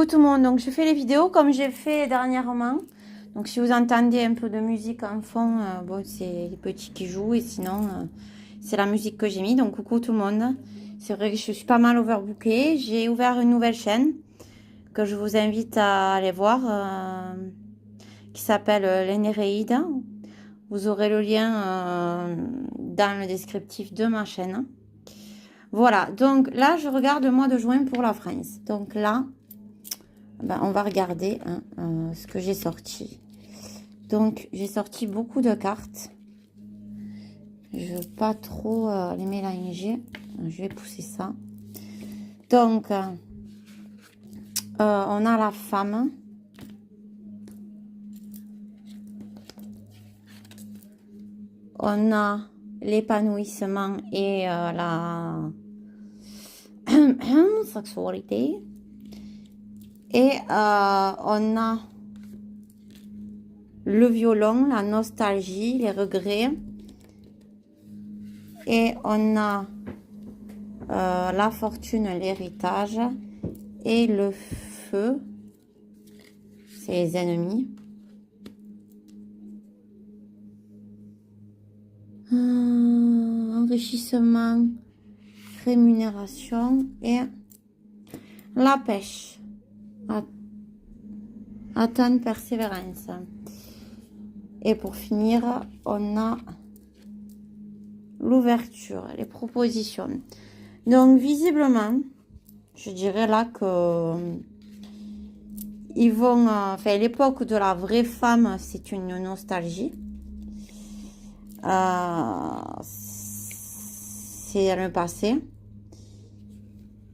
Coucou tout le monde, donc je fais les vidéos comme j'ai fait dernièrement. Donc si vous entendez un peu de musique en fond, bon, c'est les petits qui jouent et sinon c'est la musique que j'ai mis. Donc coucou tout le monde, c'est vrai que je suis pas mal overbookée. J'ai ouvert une nouvelle chaîne que je vous invite à aller voir qui s'appelle l'Énéréide. Vous aurez le lien dans le descriptif de ma chaîne. Voilà, donc là je regarde le mois de juin pour la France. Donc là, ben, on va regarder ce que j'ai sorti. Donc, j'ai sorti beaucoup de cartes. Je ne veux pas trop les mélanger. Je vais pousser ça. Donc, on a la femme. On a l'épanouissement et la sexualité. Et on a le violon, la nostalgie, les regrets. Et on a la fortune, l'héritage. Et le feu, c'est les ennemis. Enrichissement, rémunération et la pêche. Attente, persévérance. Et pour finir, on a l'ouverture, les propositions. Donc, visiblement, je dirais là que ils vont... enfin, l'époque de la vraie femme, c'est une nostalgie. C'est dans le passé.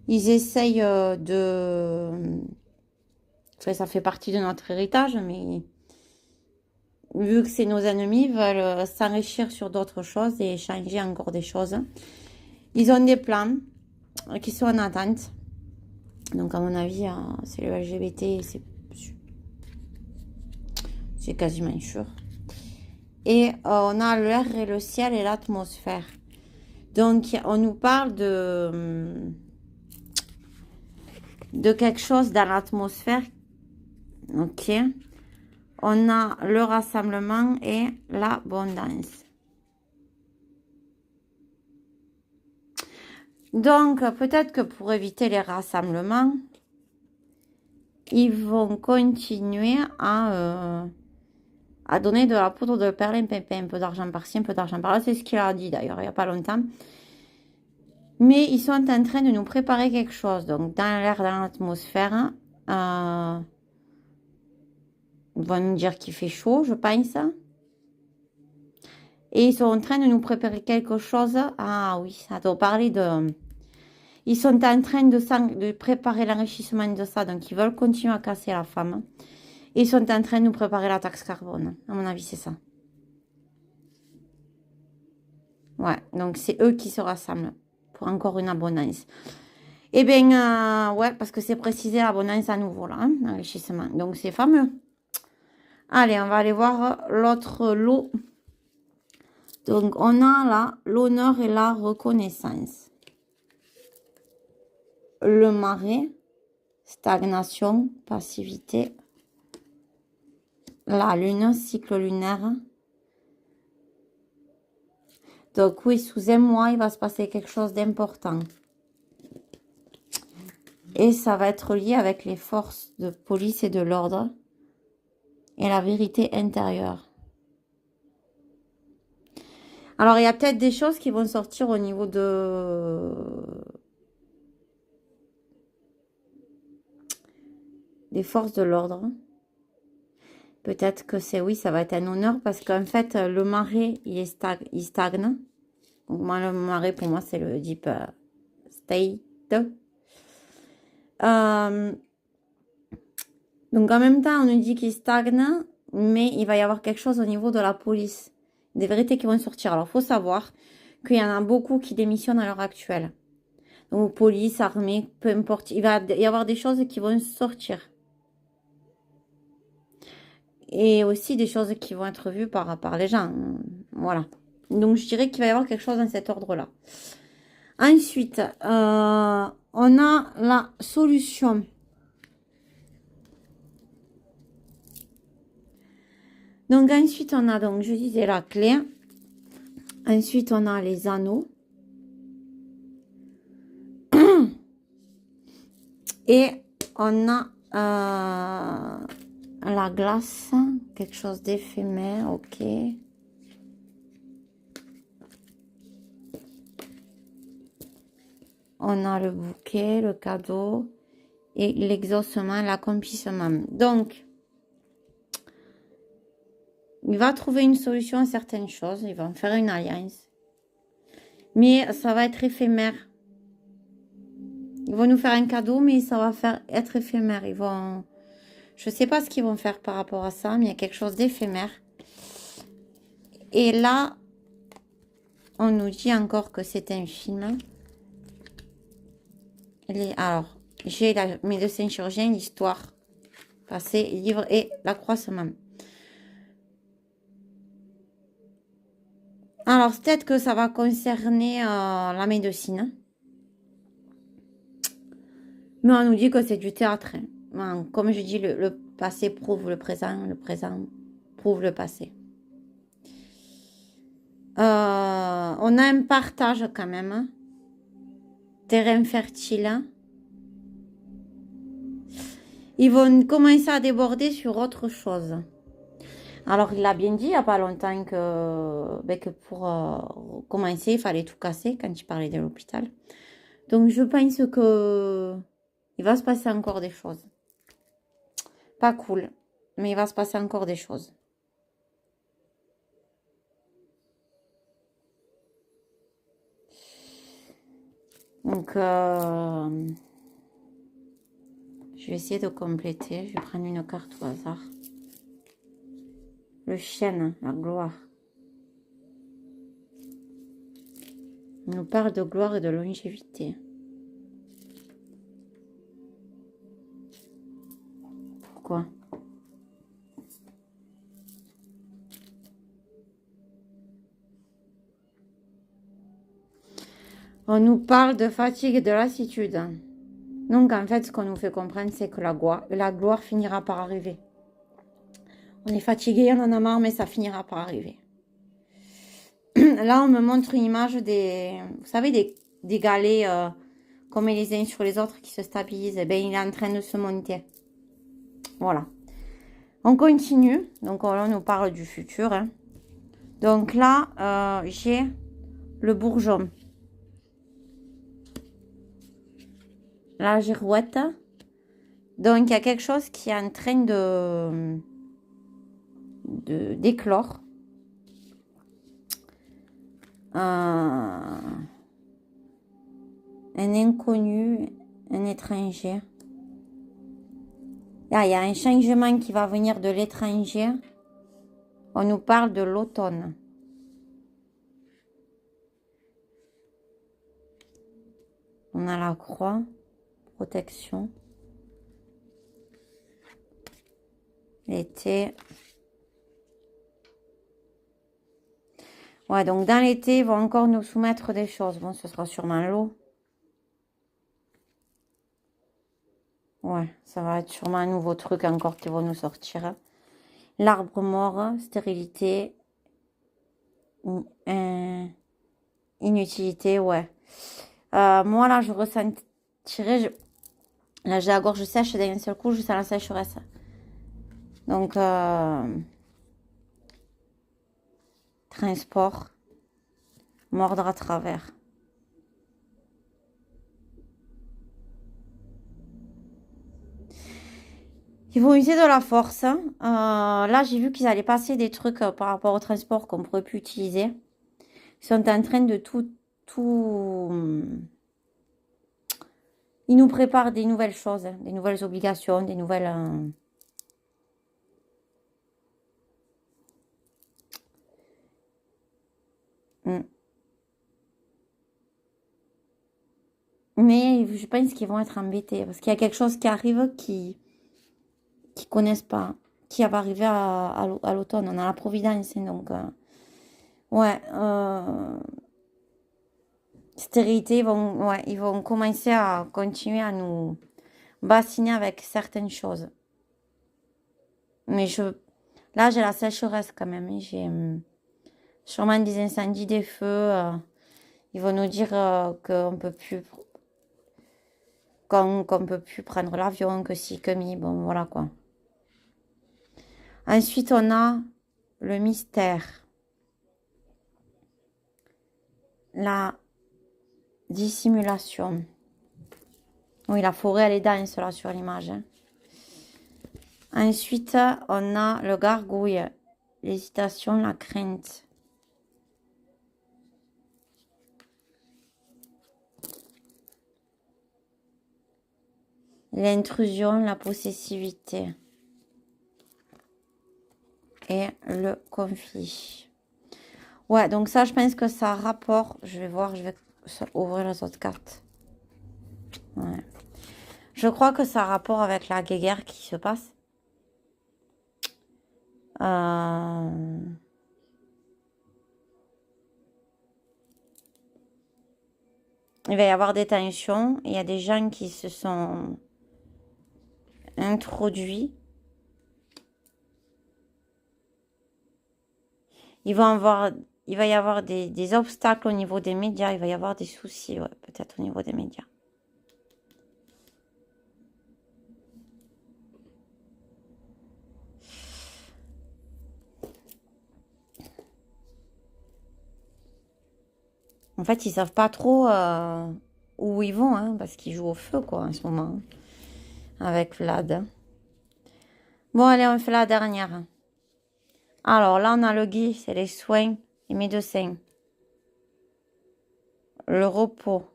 Ils essayent de... Enfin, ça fait partie de notre héritage, mais... vu que c'est nos ennemis, veulent s'enrichir sur d'autres choses et changer encore des choses. Ils ont des plans qui sont en attente. Donc, à mon avis, c'est le LGBT, c'est quasiment sûr. Et on a l'air et le ciel et l'atmosphère. Donc, on nous parle de quelque chose dans l'atmosphère. Ok. On a le rassemblement et l'abondance. Donc, peut-être que pour éviter les rassemblements, ils vont continuer à donner de la poudre de perlimpinpin. Un peu d'argent par-ci, un peu d'argent par-là. C'est ce qu'il a dit d'ailleurs, il n'y a pas longtemps. Mais ils sont en train de nous préparer quelque chose. Donc, dans l'air, dans l'atmosphère, ils vont nous dire qu'il fait chaud, je pense. Et ils sont en train de nous préparer quelque chose. Ah oui, ça doit parler de... Ils sont en train de préparer l'enrichissement de ça. Donc, ils veulent continuer à casser la femme. Et ils sont en train de nous préparer la taxe carbone. À mon avis, c'est ça. Ouais, donc c'est eux qui se rassemblent pour encore une abondance. Eh bien, ouais, parce que c'est précisé l'abondance à nouveau, là, hein, l'enrichissement. Donc, c'est fameux. Allez, on va aller voir l'autre lot. Donc, on a là l'honneur et la reconnaissance. Le marais, stagnation, passivité. La lune, cycle lunaire. Donc, oui, sous un mois, il va se passer quelque chose d'important. Et ça va être lié avec les forces de police et de l'ordre. Et la vérité intérieure. Alors, il y a peut-être des choses qui vont sortir au niveau des forces de l'ordre. Peut-être que c'est, oui, ça va être un honneur parce qu'en fait, le marais, il stagne. Donc, moi, le marais, pour moi, c'est le deep state. Donc, en même temps, on nous dit qu'il stagne, mais il va y avoir quelque chose au niveau de la police. Des vérités qui vont sortir. Alors, il faut savoir qu'il y en a beaucoup qui démissionnent à l'heure actuelle. Donc, police, armée, peu importe. Il va y avoir des choses qui vont sortir. Et aussi des choses qui vont être vues par les gens. Voilà. Donc, je dirais qu'il va y avoir quelque chose dans cet ordre-là. Ensuite, on a la solution. Donc ensuite, on a, donc je disais, la clé. Ensuite, on a les anneaux. Et on a la glace, quelque chose d'éphémère, ok. On a le bouquet, le cadeau et l'exaucement, l'accomplissement. Donc, il va trouver une solution à certaines choses. Ils vont faire une alliance. Mais ça va être éphémère. Ils vont nous faire un cadeau, mais ça va être éphémère. Ils vont... Je ne sais pas ce qu'ils vont faire par rapport à ça, mais il y a quelque chose d'éphémère. Et là, on nous dit encore que c'est un film. Alors, j'ai la médecin chirurgien, l'histoire passée, livre et l'accroissement. Alors, peut-être que ça va concerner la médecine. Mais on nous dit que c'est du théâtre. Hein. Comme je dis, le passé prouve le présent prouve le passé. On a un partage quand même. Hein. Terrain fertile. Hein. Ils vont commencer à déborder sur autre chose. Alors, il l'a bien dit il n'y a pas longtemps que pour commencer, il fallait tout casser quand il parlait de l'hôpital. Donc, je pense que il va se passer encore des choses. Pas cool, mais il va se passer encore des choses. Donc, je vais essayer de compléter. Je vais prendre une carte au hasard. Le chêne, la gloire. On nous parle de gloire et de longévité. Pourquoi? On nous parle de fatigue et de lassitude. Donc, en fait, ce qu'on nous fait comprendre, c'est que la gloire finira par arriver. On est fatigué, on en a marre, mais ça finira par arriver. Là, on me montre une image vous savez, des galets comme les uns sur les autres qui se stabilisent. Eh bien, il est en train de se monter. Voilà. On continue. Donc, là, on nous parle du futur. Hein. Donc là, j'ai le bourgeon. La girouette. Donc, il y a quelque chose qui est en train d'éclore. Un inconnu, un étranger. Là, il y a un changement qui va venir de l'étranger. On nous parle de l'automne. On a la croix, protection. L'été. Ouais, donc dans l'été, ils vont encore nous soumettre des choses. Bon, ce sera sûrement l'eau. Ouais, ça va être sûrement un nouveau truc encore qui vont nous sortir. L'arbre mort, stérilité, inutilité, ouais. Moi, là, je ressentirais... Là, j'ai la gorge sèche d'un seul coup, je sens la sécheresse. Donc, transport, mordre à travers. Ils vont user de la force. Hein. Là, j'ai vu qu'ils allaient passer des trucs par rapport au transport qu'on pourrait plus utiliser. Ils sont en train de tout... Ils nous préparent des nouvelles choses, des nouvelles obligations, des nouvelles... Mais je pense qu'ils vont être embêtés parce qu'il y a quelque chose qui arrive qui connaissent pas, qui va arriver à l'automne. On a la Providence, donc ouais. Stérilité, ils vont commencer à continuer à nous bassiner avec certaines choses. Mais Là, j'ai la sécheresse quand même. J'ai sûrement des incendies, des feux. Ils vont nous dire qu'on peut plus, qu'on peut plus prendre l'avion, que si, que mi. Bon, voilà quoi. Ensuite, on a le mystère. La dissimulation. Oui, la forêt, elle est dense là sur l'image. Hein. Ensuite, on a le gargouille. L'hésitation, la crainte. L'intrusion, la possessivité. Et le conflit. Ouais, donc ça, je pense que ça a rapport. Je vais voir, je vais ouvrir les autres cartes. Ouais. Je crois que ça a rapport avec la guerre qui se passe. Il va y avoir des tensions. Il y a des gens qui se sont introduits. Il va y avoir des obstacles au niveau des médias. Il va y avoir des soucis, ouais, peut-être au niveau des médias. En fait, ils savent pas trop où ils vont, hein, parce qu'ils jouent au feu, quoi, en ce moment, avec Vlad. Bon, allez, on fait la dernière. Alors, là, on a le guide, c'est les soins et médecins. Le repos.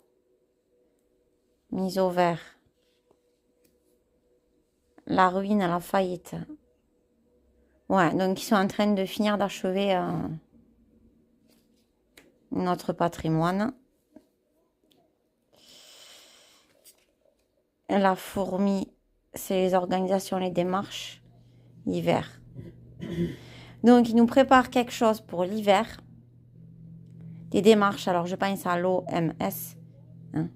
Mise au vert. La ruine, la faillite. Ouais, donc ils sont en train de finir d'achever notre patrimoine. La fourmi, c'est les organisations, les démarches. L'hiver. Donc, ils nous préparent quelque chose pour l'hiver. Des démarches, alors je pense à l'OMS. Hein.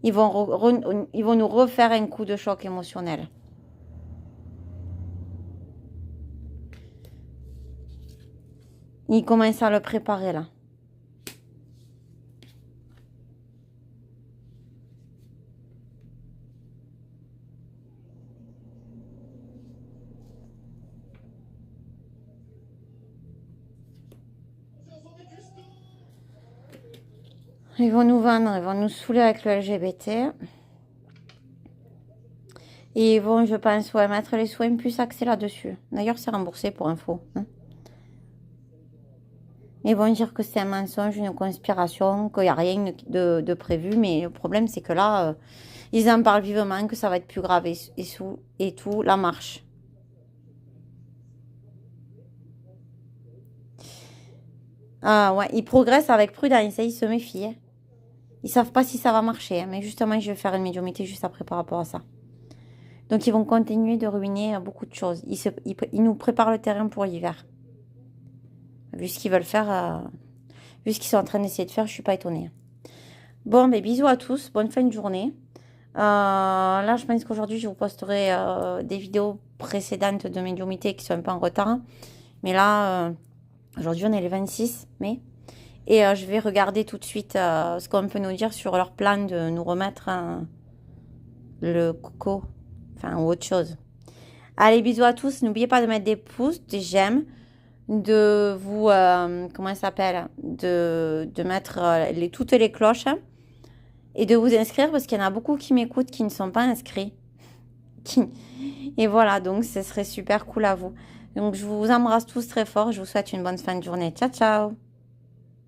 Ils vont nous refaire un coup de choc émotionnel. Ils commencent à le préparer là. Ils vont nous vendre, ils vont nous saouler avec le LGBT. Et ils vont, je pense, ouais, mettre les soins plus axés là-dessus. D'ailleurs, c'est remboursé pour info. Hein. Ils vont dire que c'est un mensonge, une conspiration, qu'il n'y a rien de prévu. Mais le problème, c'est que là, ils en parlent vivement, que ça va être plus grave et tout, la marche. Ah ouais, ils progressent avec prudence, ils se méfient. Hein. Ils savent pas si ça va marcher, hein, mais justement, je vais faire une médiumnité juste après par rapport à ça. Donc, ils vont continuer de ruiner beaucoup de choses. Ils nous préparent le terrain pour l'hiver. Vu ce qu'ils veulent faire, vu ce qu'ils sont en train d'essayer de faire, je suis pas étonnée. Bon, mais bisous à tous, bonne fin de journée. Là, je pense qu'aujourd'hui, je vous posterai des vidéos précédentes de médiumité qui sont un peu en retard. Mais là, aujourd'hui, on est le 26 mai. Et je vais regarder tout de suite ce qu'on peut nous dire sur leur plan de nous remettre le coco. Enfin, ou autre chose. Allez, bisous à tous. N'oubliez pas de mettre des pouces, des j'aime, de vous, comment ça s'appelle, de mettre toutes les cloches et de vous inscrire parce qu'il y en a beaucoup qui m'écoutent qui ne sont pas inscrits. Et voilà, donc ce serait super cool à vous. Donc, je vous embrasse tous très fort. Je vous souhaite une bonne fin de journée. Ciao, ciao!